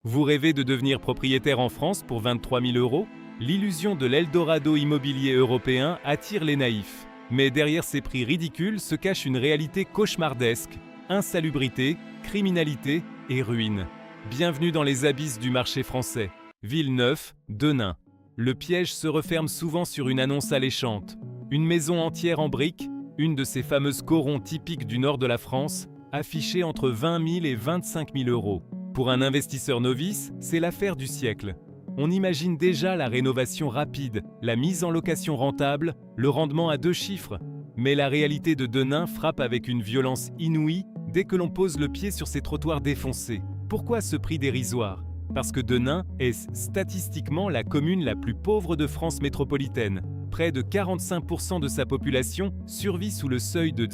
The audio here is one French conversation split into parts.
Vous rêvez de devenir propriétaire en France pour 23 000 euros? L'illusion de l'Eldorado immobilier européen attire les naïfs. Mais derrière ces prix ridicules se cache une réalité cauchemardesque: insalubrité, criminalité et ruine. Bienvenue dans les abysses du marché français. Villeneuve, Denain. Le piège se referme souvent sur une annonce alléchante. Une maison entière en briques, une de ces fameuses corons typiques du nord de la France, affichée entre 20 000 et 25 000 euros. Pour un investisseur novice, c'est l'affaire du siècle. On imagine déjà la rénovation rapide, la mise en location rentable, le rendement à 2 chiffres. Mais la réalité de Denain frappe avec une violence inouïe dès que l'on pose le pied sur ces trottoirs défoncés. Pourquoi ce prix dérisoire? Parce que Denain est statistiquement la commune la plus pauvre de France métropolitaine. Près de 45% de sa population survit sous le seuil de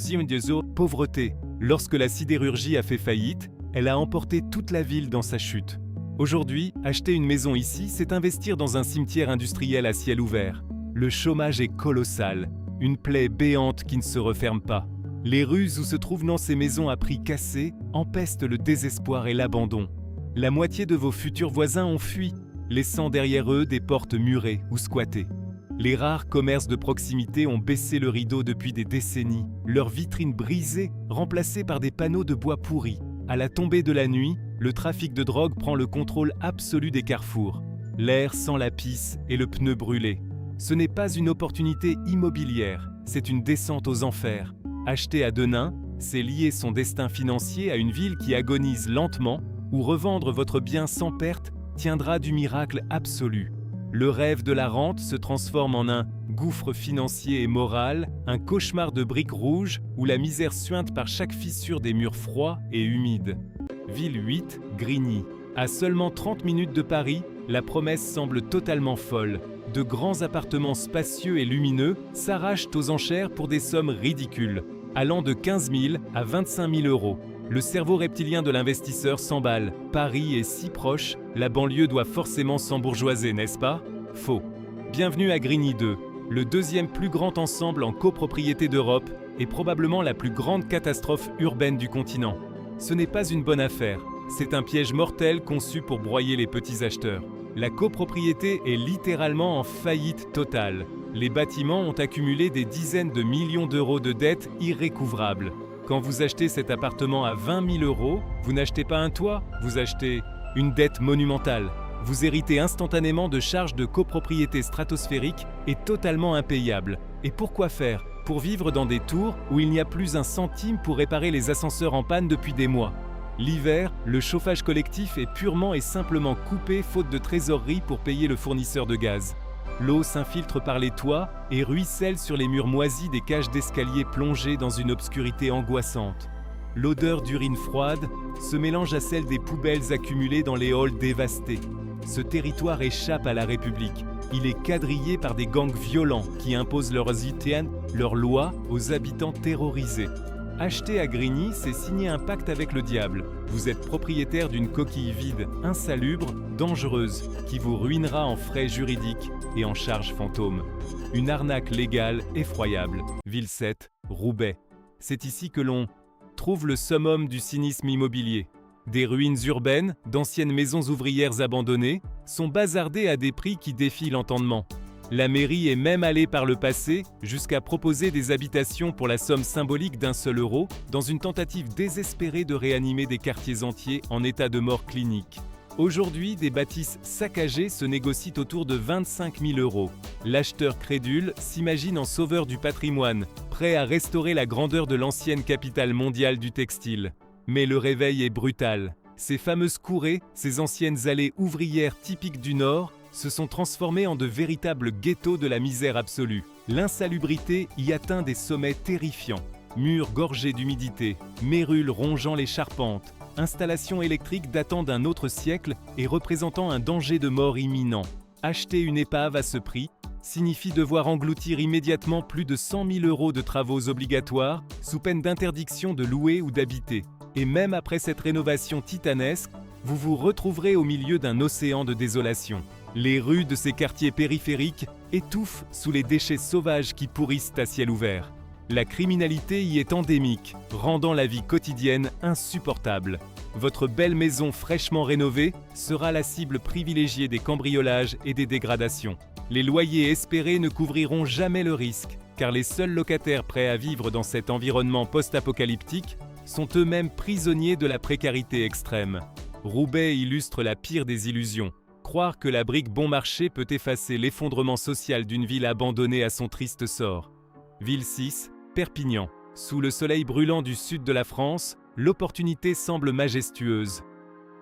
pauvreté. Lorsque la sidérurgie a fait faillite, elle a emporté toute la ville dans sa chute. Aujourd'hui, acheter une maison ici, c'est investir dans un cimetière industriel à ciel ouvert. Le chômage est colossal, une plaie béante qui ne se referme pas. Les rues où se trouvent ces maisons à prix cassés empestent le désespoir et l'abandon. La moitié de vos futurs voisins ont fui, laissant derrière eux des portes murées ou squattées. Les rares commerces de proximité ont baissé le rideau depuis des décennies, leurs vitrines brisées, remplacées par des panneaux de bois pourris. À la tombée de la nuit, le trafic de drogue prend le contrôle absolu des carrefours. L'air sent la pisse et le pneu brûlé. Ce n'est pas une opportunité immobilière, c'est une descente aux enfers. Acheter à Denain, c'est lier son destin financier à une ville qui agonise lentement, où revendre votre bien sans perte tiendra du miracle absolu. Le rêve de la rente se transforme en un gouffre financier et moral, un cauchemar de briques rouges où la misère suinte par chaque fissure des murs froids et humides. Ville 8, Grigny. À seulement 30 minutes de Paris, la promesse semble totalement folle. De grands appartements spacieux et lumineux s'arrachent aux enchères pour des sommes ridicules, allant de 15 000 à 25 000 euros. Le cerveau reptilien de l'investisseur s'emballe. Paris est si proche, la banlieue doit forcément s'embourgeoiser, n'est-ce pas? Faux. Bienvenue à Grigny 2, le deuxième plus grand ensemble en copropriété d'Europe et probablement la plus grande catastrophe urbaine du continent. Ce n'est pas une bonne affaire, c'est un piège mortel conçu pour broyer les petits acheteurs. La copropriété est littéralement en faillite totale. Les bâtiments ont accumulé des dizaines de millions d'euros de dettes irrécouvrables. Quand vous achetez cet appartement à 20 000 euros, vous n'achetez pas un toit, vous achetez une dette monumentale. Vous héritez instantanément de charges de copropriété stratosphériques et totalement impayables. Et pourquoi faire? Pour vivre dans des tours où il n'y a plus un centime pour réparer les ascenseurs en panne depuis des mois. L'hiver, le chauffage collectif est purement et simplement coupé faute de trésorerie pour payer le fournisseur de gaz. L'eau s'infiltre par les toits et ruisselle sur les murs moisis des cages d'escalier plongées dans une obscurité angoissante. L'odeur d'urine froide se mélange à celle des poubelles accumulées dans les halls dévastés. Ce territoire échappe à la République. Il est quadrillé par des gangs violents qui imposent leurs lois aux habitants terrorisés. Acheter à Grigny, c'est signer un pacte avec le diable. Vous êtes propriétaire d'une coquille vide, insalubre, dangereuse, qui vous ruinera en frais juridiques et en charges fantômes. Une arnaque légale effroyable. Ville 7, Roubaix. C'est ici que l'on trouve le summum du cynisme immobilier. Des ruines urbaines, d'anciennes maisons ouvrières abandonnées, sont bazardées à des prix qui défient l'entendement. La mairie est même allée par le passé jusqu'à proposer des habitations pour la somme symbolique d'1 seul euro dans une tentative désespérée de réanimer des quartiers entiers en état de mort clinique. Aujourd'hui, des bâtisses saccagées se négocient autour de 25 000 euros. L'acheteur crédule s'imagine en sauveur du patrimoine, prêt à restaurer la grandeur de l'ancienne capitale mondiale du textile. Mais le réveil est brutal. Ces fameuses courées, ces anciennes allées ouvrières typiques du Nord, se sont transformées en de véritables ghettos de la misère absolue. L'insalubrité y atteint des sommets terrifiants. Murs gorgés d'humidité, mérules rongeant les charpentes, installations électriques datant d'un autre siècle et représentant un danger de mort imminent. Acheter une épave à ce prix signifie devoir engloutir immédiatement plus de 100 000 euros de travaux obligatoires sous peine d'interdiction de louer ou d'habiter. Et même après cette rénovation titanesque, vous vous retrouverez au milieu d'un océan de désolation. Les rues de ces quartiers périphériques étouffent sous les déchets sauvages qui pourrissent à ciel ouvert. La criminalité y est endémique, rendant la vie quotidienne insupportable. Votre belle maison fraîchement rénovée sera la cible privilégiée des cambriolages et des dégradations. Les loyers espérés ne couvriront jamais le risque, car les seuls locataires prêts à vivre dans cet environnement post-apocalyptique sont eux-mêmes prisonniers de la précarité extrême. Roubaix illustre la pire des illusions. Croire que la brique bon marché peut effacer l'effondrement social d'une ville abandonnée à son triste sort. Ville 6, Perpignan. Sous le soleil brûlant du sud de la France, l'opportunité semble majestueuse.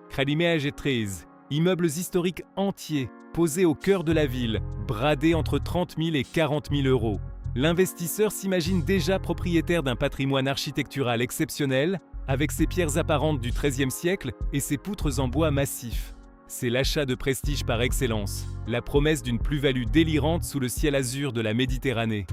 Crédimage et 13, immeubles historiques entiers, posés au cœur de la ville, bradés entre 30 000 et 40 000 euros. L'investisseur s'imagine déjà propriétaire d'un patrimoine architectural exceptionnel, avec ses pierres apparentes du XIIIe siècle et ses poutres en bois massif. C'est l'achat de prestige par excellence, la promesse d'une plus-value délirante sous le ciel azur de la Méditerranée.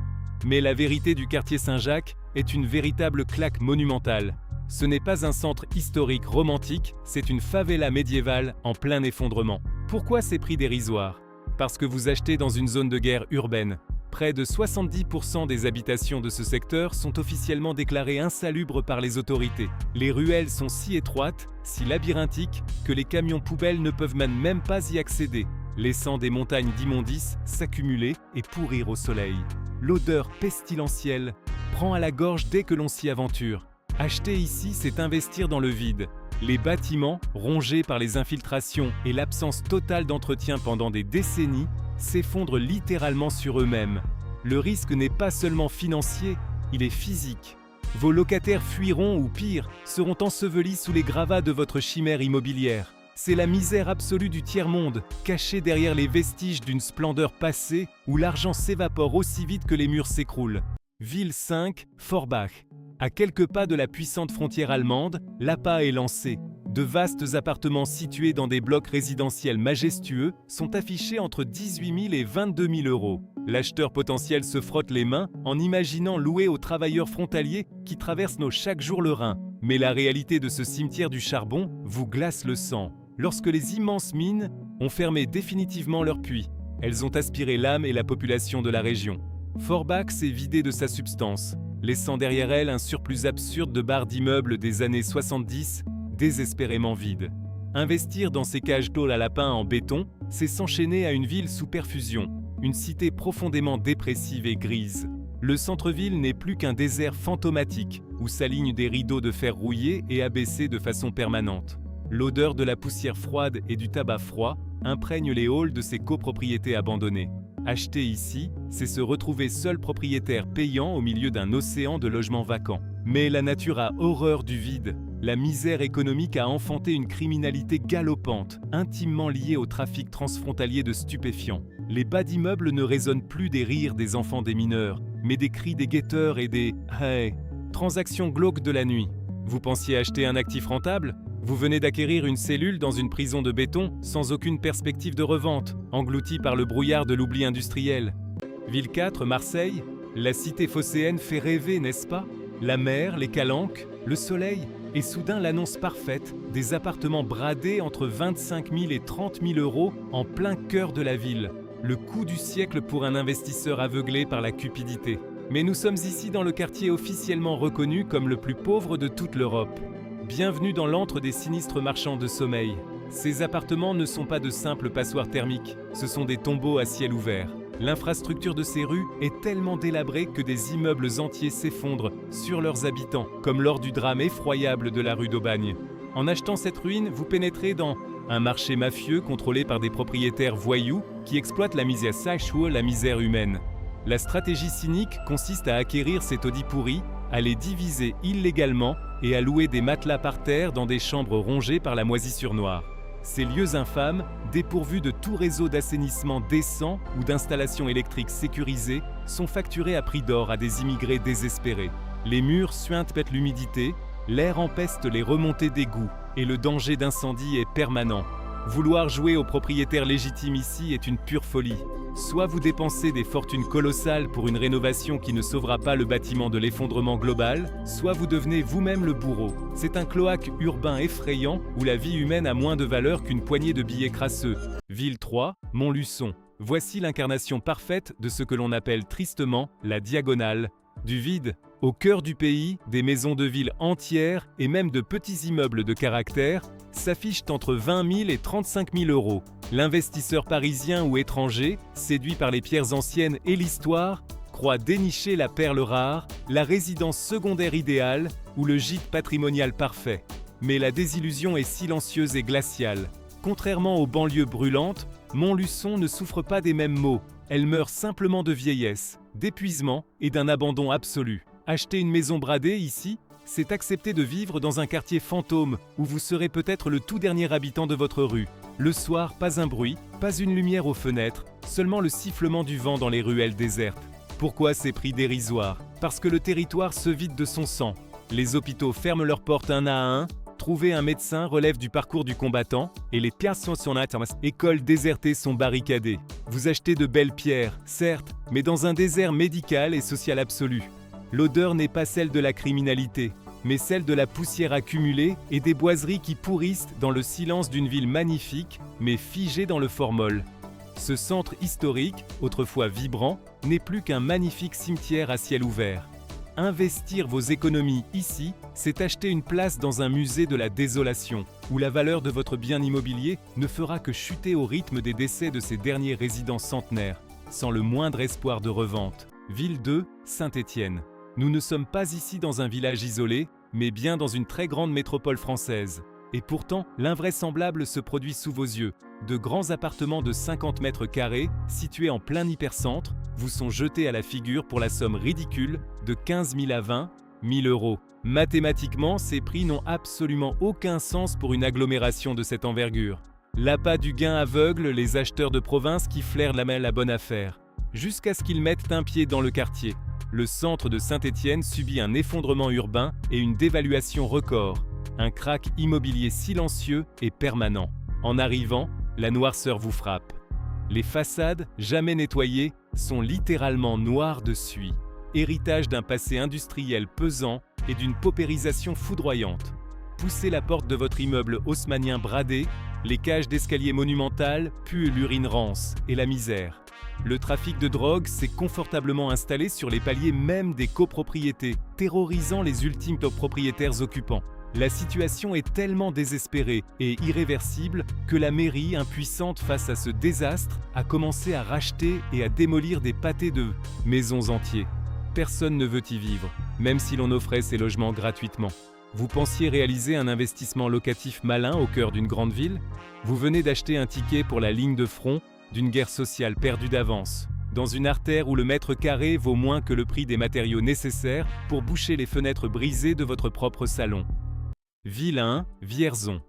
Mais la vérité du quartier Saint-Jacques est une véritable claque monumentale. Ce n'est pas un centre historique romantique, c'est une favela médiévale en plein effondrement. Pourquoi ces prix dérisoires? Parce que vous achetez dans une zone de guerre urbaine. Près de 70% des habitations de ce secteur sont officiellement déclarées insalubres par les autorités. Les ruelles sont si étroites, si labyrinthiques, que les camions poubelles ne peuvent même pas y accéder, laissant des montagnes d'immondices s'accumuler et pourrir au soleil. L'odeur pestilentielle prend à la gorge dès que l'on s'y aventure. Acheter ici, c'est investir dans le vide. Les bâtiments, rongés par les infiltrations et l'absence totale d'entretien pendant des décennies, s'effondrent littéralement sur eux-mêmes. Le risque n'est pas seulement financier, il est physique. Vos locataires fuiront ou pire, seront ensevelis sous les gravats de votre chimère immobilière. C'est la misère absolue du tiers-monde, cachée derrière les vestiges d'une splendeur passée où l'argent s'évapore aussi vite que les murs s'écroulent. Ville 5, Forbach. À quelques pas de la puissante frontière allemande, l'appât est lancé. De vastes appartements situés dans des blocs résidentiels majestueux sont affichés entre 18 000 et 22 000 euros. L'acheteur potentiel se frotte les mains en imaginant louer aux travailleurs frontaliers qui traversent chaque jour le Rhin. Mais la réalité de ce cimetière du charbon vous glace le sang. Lorsque les immenses mines ont fermé définitivement leurs puits, elles ont aspiré l'âme et la population de la région. Forbach s'est vidé de sa substance, laissant derrière elle un surplus absurde de barres d'immeubles des années 70, désespérément vides. Investir dans ces cages tôles à lapins en béton, c'est s'enchaîner à une ville sous perfusion, une cité profondément dépressive et grise. Le centre-ville n'est plus qu'un désert fantomatique, où s'alignent des rideaux de fer rouillés et abaissés de façon permanente. L'odeur de la poussière froide et du tabac froid imprègne les halls de ces copropriétés abandonnées. Acheter ici, c'est se retrouver seul propriétaire payant au milieu d'un océan de logements vacants. Mais la nature a horreur du vide. La misère économique a enfanté une criminalité galopante, intimement liée au trafic transfrontalier de stupéfiants. Les bas d'immeubles ne résonnent plus des rires des enfants des mineurs, mais des cris des guetteurs et des « hey ». Transactions glauques de la nuit. Vous pensiez acheter un actif rentable ? Vous venez d'acquérir une cellule dans une prison de béton sans aucune perspective de revente, engloutie par le brouillard de l'oubli industriel. Ville 4, Marseille, la cité phocéenne fait rêver, n'est-ce pas? La mer, les calanques, le soleil, et soudain l'annonce parfaite des appartements bradés entre 25 000 et 30 000 euros en plein cœur de la ville. Le coup du siècle pour un investisseur aveuglé par la cupidité. Mais nous sommes ici dans le quartier officiellement reconnu comme le plus pauvre de toute l'Europe. Bienvenue dans l'antre des sinistres marchands de sommeil. Ces appartements ne sont pas de simples passoires thermiques, ce sont des tombeaux à ciel ouvert. L'infrastructure de ces rues est tellement délabrée que des immeubles entiers s'effondrent sur leurs habitants, comme lors du drame effroyable de la rue d'Aubagne. En achetant cette ruine, vous pénétrez dans un marché mafieux contrôlé par des propriétaires voyous qui exploitent la misère humaine. La stratégie cynique consiste à acquérir ces taudis pourris, à les diviser illégalement et à louer des matelas par terre dans des chambres rongées par la moisissure noire. Ces lieux infâmes, dépourvus de tout réseau d'assainissement décent ou d'installation électrique sécurisée, sont facturés à prix d'or à des immigrés désespérés. Les murs suintent l'humidité, l'air empeste les remontées d'égouts et le danger d'incendie est permanent. Vouloir jouer aux propriétaires légitimes ici est une pure folie. Soit vous dépensez des fortunes colossales pour une rénovation qui ne sauvera pas le bâtiment de l'effondrement global, soit vous devenez vous-même le bourreau. C'est un cloaque urbain effrayant où la vie humaine a moins de valeur qu'une poignée de billets crasseux. Ville 3, Montluçon. Voici l'incarnation parfaite de ce que l'on appelle tristement la diagonale, Du vide, au cœur du pays, des maisons de ville entières et même de petits immeubles de caractère s'affichent entre 20 000 et 35 000 euros. L'investisseur parisien ou étranger, séduit par les pierres anciennes et l'histoire, croit dénicher la perle rare, la résidence secondaire idéale ou le gîte patrimonial parfait. Mais la désillusion est silencieuse et glaciale. Contrairement aux banlieues brûlantes, Montluçon ne souffre pas des mêmes maux. Elle meurt simplement de vieillesse, d'épuisement et d'un abandon absolu. Acheter une maison bradée ici, c'est accepter de vivre dans un quartier fantôme où vous serez peut-être le tout dernier habitant de votre rue. Le soir, pas un bruit, pas une lumière aux fenêtres, seulement le sifflement du vent dans les ruelles désertes. Pourquoi ces prix dérisoires? Parce que le territoire se vide de son sang. Les hôpitaux ferment leurs portes un à un, trouver un médecin relève du parcours du combattant et les écoles désertées sont barricadées. Vous achetez de belles pierres, certes, mais dans un désert médical et social absolu. L'odeur n'est pas celle de la criminalité, mais celle de la poussière accumulée et des boiseries qui pourrissent dans le silence d'une ville magnifique, mais figée dans le formol. Ce centre historique, autrefois vibrant, n'est plus qu'un magnifique cimetière à ciel ouvert. Investir vos économies ici, c'est acheter une place dans un musée de la désolation, où la valeur de votre bien immobilier ne fera que chuter au rythme des décès de ces derniers résidents centenaires, sans le moindre espoir de revente. Ville 2, Saint-Étienne. Nous ne sommes pas ici dans un village isolé, mais bien dans une très grande métropole française. Et pourtant, l'invraisemblable se produit sous vos yeux. De grands appartements de 50 mètres carrés, situés en plein hypercentre, vous sont jetés à la figure pour la somme ridicule de 15 000 à 20 000 euros. Mathématiquement, ces prix n'ont absolument aucun sens pour une agglomération de cette envergure. L'appât du gain aveugle les acheteurs de province qui flairent la bonne affaire, jusqu'à ce qu'ils mettent un pied dans le quartier. Le centre de Saint-Étienne subit un effondrement urbain et une dévaluation record, un krach immobilier silencieux et permanent. En arrivant, la noirceur vous frappe. Les façades, jamais nettoyées, sont littéralement noires de suie, héritage d'un passé industriel pesant et d'une paupérisation foudroyante. Poussez la porte de votre immeuble haussmannien bradé, les cages d'escalier monumentales puent l'urine rance et la misère. Le trafic de drogue s'est confortablement installé sur les paliers même des copropriétés, terrorisant les ultimes propriétaires occupants. La situation est tellement désespérée et irréversible que la mairie, impuissante face à ce désastre, a commencé à racheter et à démolir des pâtés de maisons entiers. Personne ne veut y vivre, même si l'on offrait ces logements gratuitement. Vous pensiez réaliser un investissement locatif malin au cœur d'une grande ville? Vous venez d'acheter un ticket pour la ligne de front d'une guerre sociale perdue d'avance, dans une artère où le mètre carré vaut moins que le prix des matériaux nécessaires pour boucher les fenêtres brisées de votre propre salon. Ville 1, Vierzon.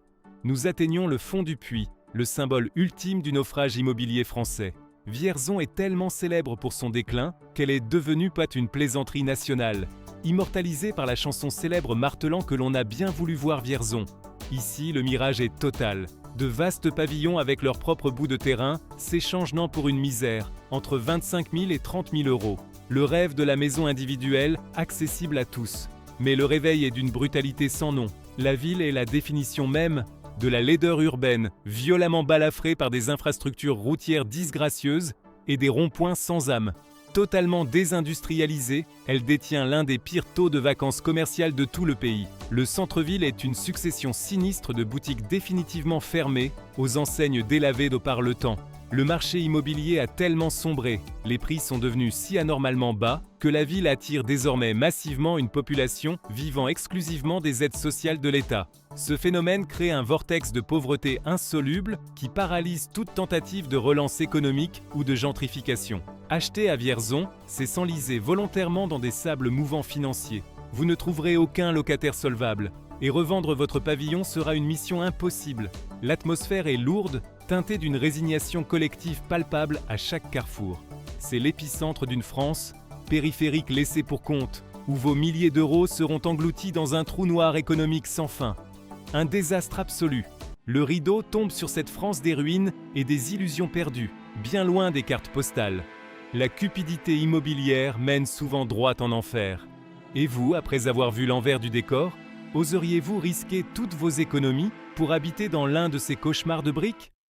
Nous atteignons le fond du puits, le symbole ultime du naufrage immobilier français. Vierzon est tellement célèbre pour son déclin qu'elle est devenue une plaisanterie nationale, immortalisée par la chanson célèbre martelant que l'on a bien voulu voir Vierzon. Ici, le mirage est total. De vastes pavillons avec leur propre bout de terrain s'échangent pour une misère, entre 25 000 et 30 000 euros. Le rêve de la maison individuelle, accessible à tous. Mais le réveil est d'une brutalité sans nom. La ville est la définition même de la laideur urbaine, violemment balafrée par des infrastructures routières disgracieuses et des ronds-points sans âme. Totalement désindustrialisée, elle détient l'un des pires taux de vacances commerciales de tout le pays. Le centre-ville est une succession sinistre de boutiques définitivement fermées, aux enseignes délavées de par le temps. Le marché immobilier a tellement sombré, les prix sont devenus si anormalement bas que la ville attire désormais massivement une population vivant exclusivement des aides sociales de l'État. Ce phénomène crée un vortex de pauvreté insoluble qui paralyse toute tentative de relance économique ou de gentrification. Acheter à Vierzon, c'est s'enliser volontairement dans des sables mouvants financiers. Vous ne trouverez aucun locataire solvable, et revendre votre pavillon sera une mission impossible. L'atmosphère est lourde, teintée d'une résignation collective palpable à chaque carrefour. C'est l'épicentre d'une France, périphérique laissée pour compte, où vos milliers d'euros seront engloutis dans un trou noir économique sans fin. Un désastre absolu. Le rideau tombe sur cette France des ruines et des illusions perdues, bien loin des cartes postales. La cupidité immobilière mène souvent droit en enfer. Et vous, après avoir vu l'envers du décor, oseriez-vous risquer toutes vos économies pour habiter dans l'un de ces cauchemars de briques ?